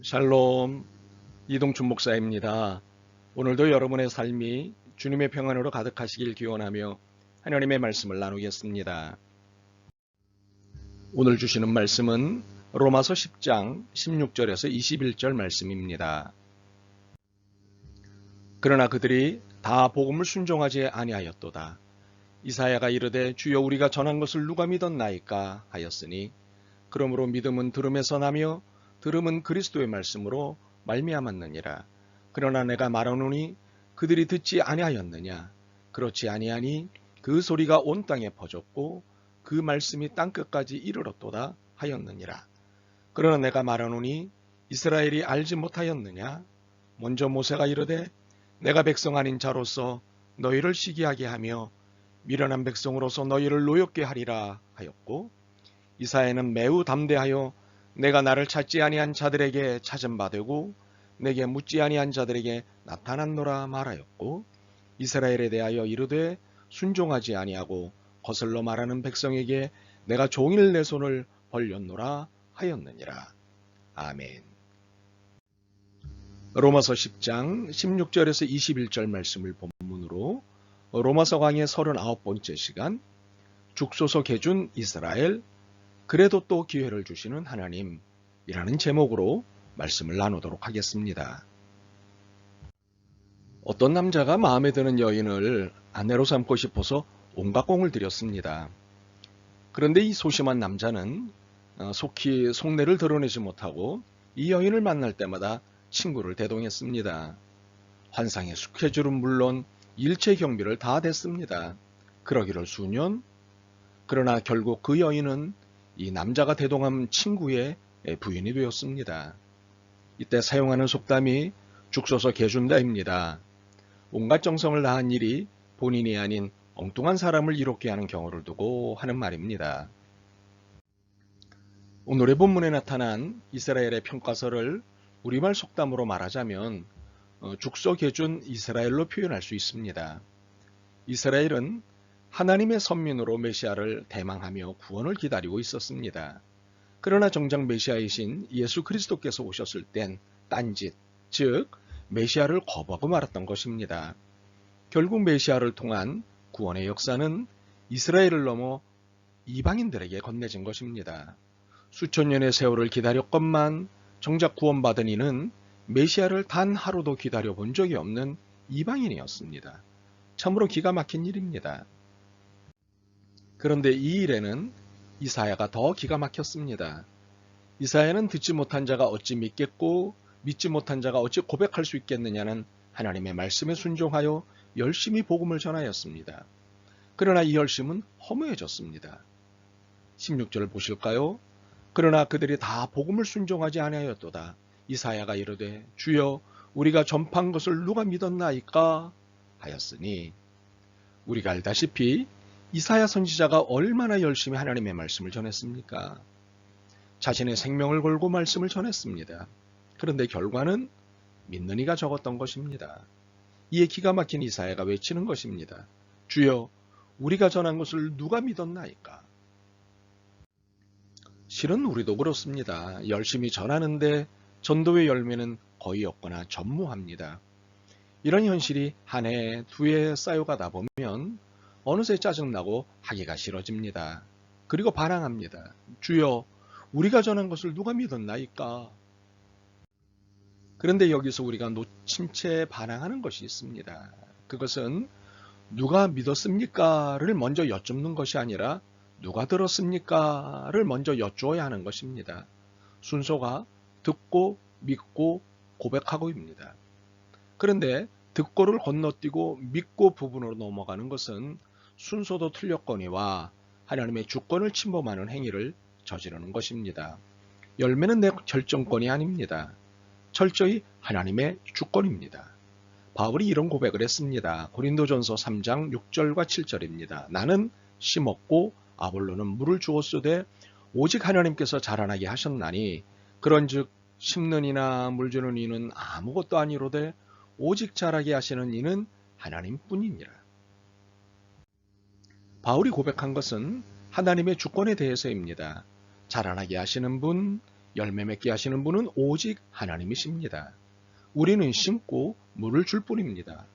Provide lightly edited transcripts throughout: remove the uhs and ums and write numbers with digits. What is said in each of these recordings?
샬롬, 이동춘 목사입니다. 오늘도 여러분의 삶이 주님의 평안으로 가득하시길 기원하며 하나님의 말씀을 나누겠습니다. 오늘 주시는 말씀은 로마서 10장 16절에서 21절 말씀입니다. 그러나 그들이 다 복음을 순종하지 아니하였도다. 이사야가 이르되 주여 우리가 전한 것을 누가 믿었나이까 하였으니 그러므로 믿음은 들음에서 나며 들음은 그리스도의 말씀으로 말미암았느니라. 그러나 내가 말하노니 그들이 듣지 아니하였느냐. 그렇지 아니하니 그 소리가 온 땅에 퍼졌고 그 말씀이 땅끝까지 이르렀도다 하였느니라. 그러나 내가 말하노니 이스라엘이 알지 못하였느냐. 먼저 모세가 이르되 내가 백성 아닌 자로서 너희를 시기하게 하며 미련한 백성으로서 너희를 노엽게 하리라 하였고, 이사야는 매우 담대하여 내가 나를 찾지 아니한 자들에게 찾은 바 되고 내게 묻지 아니한 자들에게 나타났노라 말하였고, 이스라엘에 대하여 이르되 순종하지 아니하고 거슬러 말하는 백성에게 내가 종일 내 손을 벌렸노라 하였느니라. 아멘. 로마서 10장 16절에서 21절 말씀을 본문으로 로마서 강의 39번째 시간, 죽소서 개준 이스라엘, 그래도 또 기회를 주시는 하나님이라는 제목으로 말씀을 나누도록 하겠습니다. 어떤 남자가 마음에 드는 여인을 아내로 삼고 싶어서 온갖 공을 들였습니다. 그런데 이 소심한 남자는 속히 속내를 드러내지 못하고 이 여인을 만날 때마다 친구를 대동했습니다. 환상의 스케줄은 물론 일체 경비를 다 댔습니다. 그러기를 수년. 그러나 결국 그 여인은 이 남자가 대동한 친구의 부인이 되었습니다. 이때 사용하는 속담이 죽소서 개준다입니다. 온갖 정성을 다한 일이 본인이 아닌 엉뚱한 사람을 이롭게 하는 경우를 두고 하는 말입니다. 오늘의 본문에 나타난 이스라엘의 평가서를 우리말 속담으로 말하자면 죽소 개준 이스라엘로 표현할 수 있습니다. 이스라엘은 하나님의 선민으로 메시아를 대망하며 구원을 기다리고 있었습니다. 그러나 정작 메시아이신 예수 그리스도께서 오셨을 땐 딴짓, 즉 메시아를 거부하고 말았던 것입니다. 결국 메시아를 통한 구원의 역사는 이스라엘을 넘어 이방인들에게 건네진 것입니다. 수천 년의 세월을 기다렸건만 정작 구원받은 이는 메시아를 단 하루도 기다려본 적이 없는 이방인이었습니다. 참으로 기가 막힌 일입니다. 그런데 이 일에는 이사야가 더 기가 막혔습니다. 이사야는 듣지 못한 자가 어찌 믿겠고 믿지 못한 자가 어찌 고백할 수 있겠느냐는 하나님의 말씀에 순종하여 열심히 복음을 전하였습니다. 그러나 이 열심은 허무해졌습니다. 16절을 보실까요? 그러나 그들이 다 복음을 순종하지 아니하였도다. 이사야가 이르되 주여 우리가 전파한 것을 누가 믿었나이까 하였으니, 우리가 알다시피 이사야 선지자가 얼마나 열심히 하나님의 말씀을 전했습니까? 자신의 생명을 걸고 말씀을 전했습니다. 그런데 결과는 믿는 이가 적었던 것입니다. 이에 기가 막힌 이사야가 외치는 것입니다. 주여 우리가 전한 것을 누가 믿었나이까? 실은 우리도 그렇습니다. 열심히 전하는데 전도의 열매는 거의 없거나 전무합니다. 이런 현실이 한 해, 두 해 쌓여가다 보면 어느새 짜증나고 하기가 싫어집니다. 그리고 반항합니다. 주여 우리가 전한 것을 누가 믿었나이까? 그런데 여기서 우리가 놓친 채 반항하는 것이 있습니다. 그것은 누가 믿었습니까를 먼저 여쭙는 것이 아니라 누가 들었습니까를 먼저 여쭈어야 하는 것입니다. 순서가 듣고 믿고 고백하고입니다. 그런데 듣고를 건너뛰고 믿고 부분으로 넘어가는 것은 순서도 틀렸거니와 하나님의 주권을 침범하는 행위를 저지르는 것입니다. 열매는 내 결정권이 아닙니다. 철저히 하나님의 주권입니다. 바울이 이런 고백을 했습니다. 고린도전서 3장 6절과 7절입니다. 나는 심었고 아볼로는 물을 주었으되 오직 하나님께서 자라나게 하셨나니 그런즉 심는 이나 물 주는 이는 아무것도 아니로되 오직 자라게 하시는 이는 하나님뿐이니라. 바울이 고백한 것은 하나님의 주권에 대해서입니다. 자라나게 하시는 분, 열매 맺게 하시는 분은 오직 하나님이십니다. 우리는 심고 물을 줄 뿐입니다.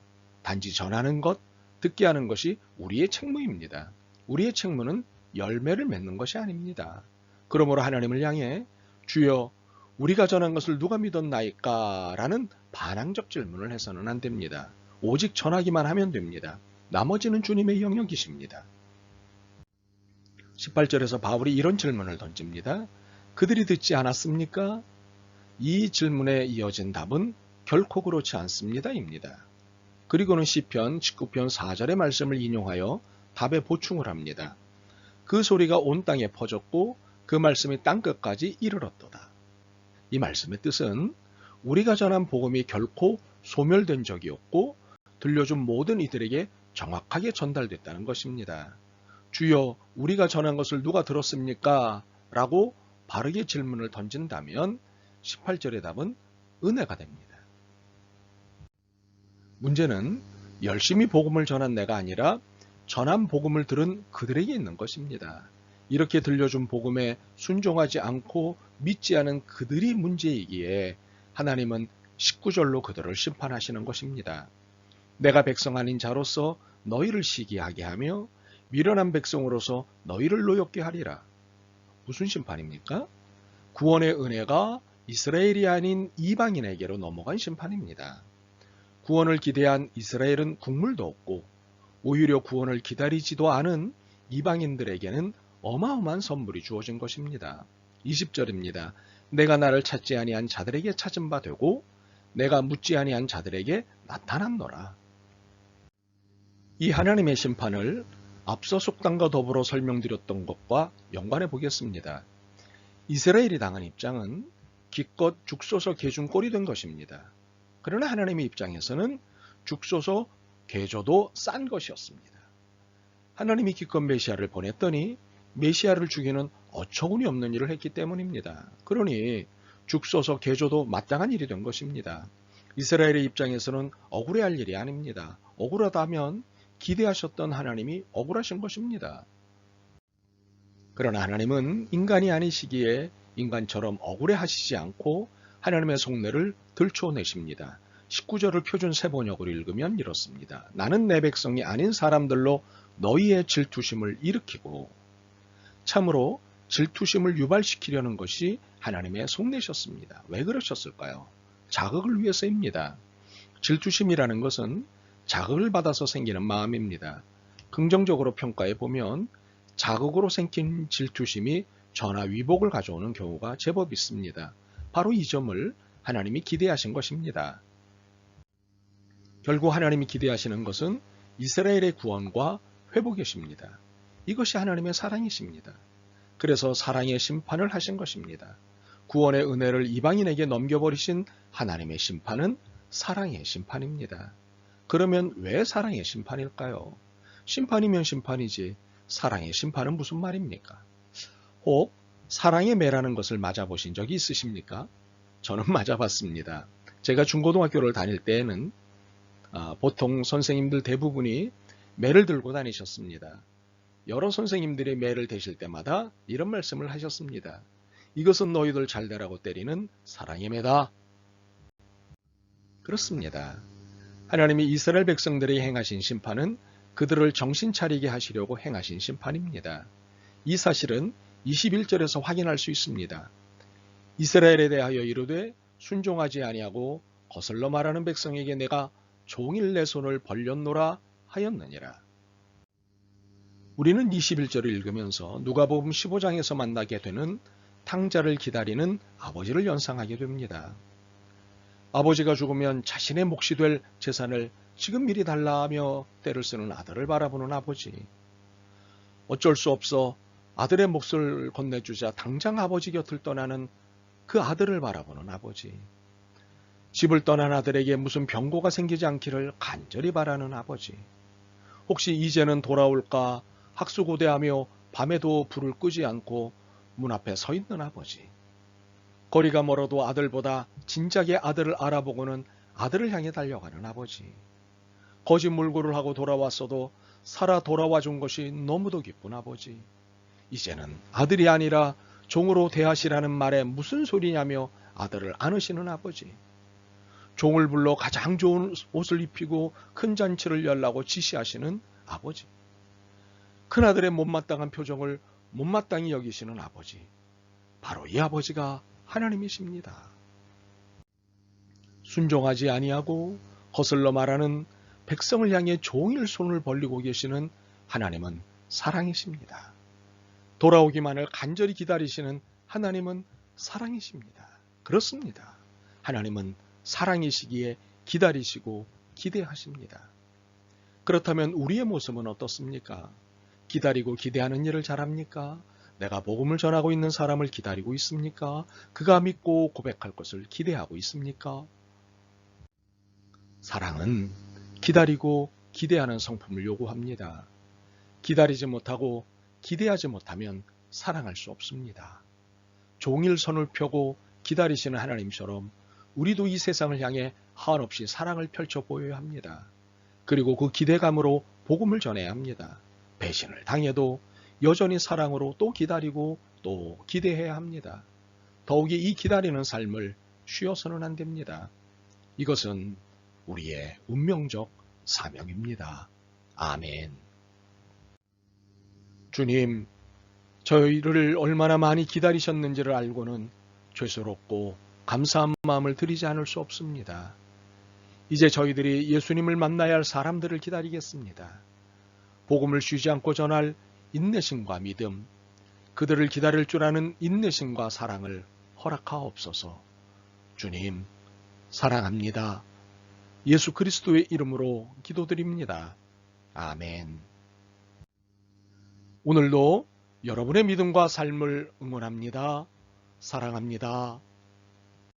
단지 전하는 것, 듣게 하는 것이 우리의 책무입니다. 우리의 책무는 열매를 맺는 것이 아닙니다. 그러므로 하나님을 향해 주여 우리가 전한 것을 누가 믿었나이까? 라는 반항적 질문을 해서는 안 됩니다. 오직 전하기만 하면 됩니다. 나머지는 주님의 영역이십니다. 18절에서 바울이 이런 질문을 던집니다. 그들이 듣지 않았습니까? 이 질문에 이어진 답은 결코 그렇지 않습니다. 입니다. 그리고는 시편 19편 4절의 말씀을 인용하여 답에 보충을 합니다. 그 소리가 온 땅에 퍼졌고 그 말씀이 땅끝까지 이르렀도다. 이 말씀의 뜻은 우리가 전한 복음이 결코 소멸된 적이 없고 들려준 모든 이들에게 정확하게 전달됐다는 것입니다. 주여 우리가 전한 것을 누가 들었습니까? 라고 바르게 질문을 던진다면 18절의 답은 은혜가 됩니다. 문제는 열심히 복음을 전한 내가 아니라 전한 복음을 들은 그들에게 있는 것입니다. 이렇게 들려준 복음에 순종하지 않고 믿지 않은 그들이 문제이기에 하나님은 19절로 그들을 심판하시는 것입니다. 내가 백성 아닌 자로서 너희를 시기하게 하며 미련한 백성으로서 너희를 노엽게 하리라. 무슨 심판입니까? 구원의 은혜가 이스라엘이 아닌 이방인에게로 넘어간 심판입니다. 구원을 기대한 이스라엘은 국물도 없고 오히려 구원을 기다리지도 않은 이방인들에게는 어마어마한 선물이 주어진 것입니다. 20절입니다. 내가 나를 찾지 아니한 자들에게 찾은 바 되고 내가 묻지 아니한 자들에게 나타났노라. 이 하나님의 심판을 앞서 속담과 더불어 설명드렸던 것과 연관해 보겠습니다. 이스라엘이 당한 입장은 기껏 죽소서 개준 꼴이 된 것입니다. 그러나 하나님의 입장에서는 죽소서 개줘도 싼 것이었습니다. 하나님이 기껏 메시아를 보냈더니 메시아를 죽이는 어처구니 없는 일을 했기 때문입니다. 그러니 죽소서 개줘도 마땅한 일이 된 것입니다. 이스라엘의 입장에서는 억울해할 일이 아닙니다. 억울하다면 기대하셨던 하나님이 억울하신 것입니다. 그러나 하나님은 인간이 아니시기에 인간처럼 억울해하시지 않고 하나님의 속내를 들춰내십니다. 19절을 표준 세번역으로 읽으면 이렇습니다. 나는 내 백성이 아닌 사람들로 너희의 질투심을 일으키고 참으로 질투심을 유발시키려는 것이 하나님의 속내셨습니다. 왜 그러셨을까요? 자극을 위해서입니다. 질투심이라는 것은 자극을 받아서 생기는 마음입니다. 긍정적으로 평가해 보면 자극으로 생긴 질투심이 전화위복을 가져오는 경우가 제법 있습니다. 바로 이 점을 하나님이 기대하신 것입니다. 결국 하나님이 기대하시는 것은 이스라엘의 구원과 회복이십니다. 이것이 하나님의 사랑이십니다. 그래서 사랑의 심판을 하신 것입니다. 구원의 은혜를 이방인에게 넘겨버리신 하나님의 심판은 사랑의 심판입니다. 그러면 왜 사랑의 심판일까요? 심판이면 심판이지 사랑의 심판은 무슨 말입니까? 혹 사랑의 매라는 것을 맞아보신 적이 있으십니까? 저는 맞아봤습니다. 제가 중고등학교를 다닐 때에는 보통 선생님들 대부분이 매를 들고 다니셨습니다. 여러 선생님들이 매를 대실 때마다 이런 말씀을 하셨습니다. 이것은 너희들 잘되라고 때리는 사랑의 매다. 그렇습니다. 하나님이 이스라엘 백성들이 행하신 심판은 그들을 정신 차리게 하시려고 행하신 심판입니다. 이 사실은 21절에서 확인할 수 있습니다. 이스라엘에 대하여 이르되 순종하지 아니하고 거슬러 말하는 백성에게 내가 종일 내 손을 벌렸노라 하였느니라. 우리는 21절을 읽으면서 누가복음 15장에서 만나게 되는 탕자를 기다리는 아버지를 연상하게 됩니다. 아버지가 죽으면 자신의 몫이 될 재산을 지금 미리 달라 하며 때를 쓰는 아들을 바라보는 아버지. 어쩔 수 없어 아들의 몫을 건네주자 당장 아버지 곁을 떠나는 그 아들을 바라보는 아버지. 집을 떠난 아들에게 무슨 병고가 생기지 않기를 간절히 바라는 아버지. 혹시 이제는 돌아올까 학수고대하며 밤에도 불을 끄지 않고 문 앞에 서 있는 아버지. 거리가 멀어도 아들보다 진작에 아들을 알아보고는 아들을 향해 달려가는 아버지. 거짓 물고를 하고 돌아왔어도 살아 돌아와 준 것이 너무도 기쁜 아버지. 이제는 아들이 아니라 종으로 대하시라는 말에 무슨 소리냐며 아들을 안으시는 아버지. 종을 불러 가장 좋은 옷을 입히고 큰 잔치를 열라고 지시하시는 아버지. 큰아들의 못마땅한 표정을 못마땅히 여기시는 아버지. 바로 이 아버지가 하나님이십니다. 순종하지 아니하고 거슬러 말하는 백성을 향해 종일 손을 벌리고 계시는 하나님은 사랑이십니다. 돌아오기만을 간절히 기다리시는 하나님은 사랑이십니다. 그렇습니다. 하나님은 사랑이시기에 기다리시고 기대하십니다. 그렇다면 우리의 모습은 어떻습니까? 기다리고 기대하는 일을 잘합니까? 내가 복음을 전하고 있는 사람을 기다리고 있습니까? 그가 믿고 고백할 것을 기대하고 있습니까? 사랑은 기다리고 기대하는 성품을 요구합니다. 기다리지 못하고 기대하지 못하면 사랑할 수 없습니다. 종일 선을 펴고 기다리시는 하나님처럼 우리도 이 세상을 향해 한없이 사랑을 펼쳐 보여야 합니다. 그리고 그 기대감으로 복음을 전해야 합니다. 배신을 당해도 여전히 사랑으로 또 기다리고 또 기대해야 합니다. 더욱이 이 기다리는 삶을 쉬어서는 안 됩니다. 이것은 우리의 운명적 사명입니다. 아멘. 주님, 저희를 얼마나 많이 기다리셨는지를 알고는 죄스럽고 감사한 마음을 드리지 않을 수 없습니다. 이제 저희들이 예수님을 만나야 할 사람들을 기다리겠습니다. 복음을 쉬지 않고 전할 인내심과 믿음, 그들을 기다릴 줄 아는 인내심과 사랑을 허락하옵소서. 주님, 사랑합니다. 예수 그리스도의 이름으로 기도드립니다. 아멘. 오늘도 여러분의 믿음과 삶을 응원합니다. 사랑합니다.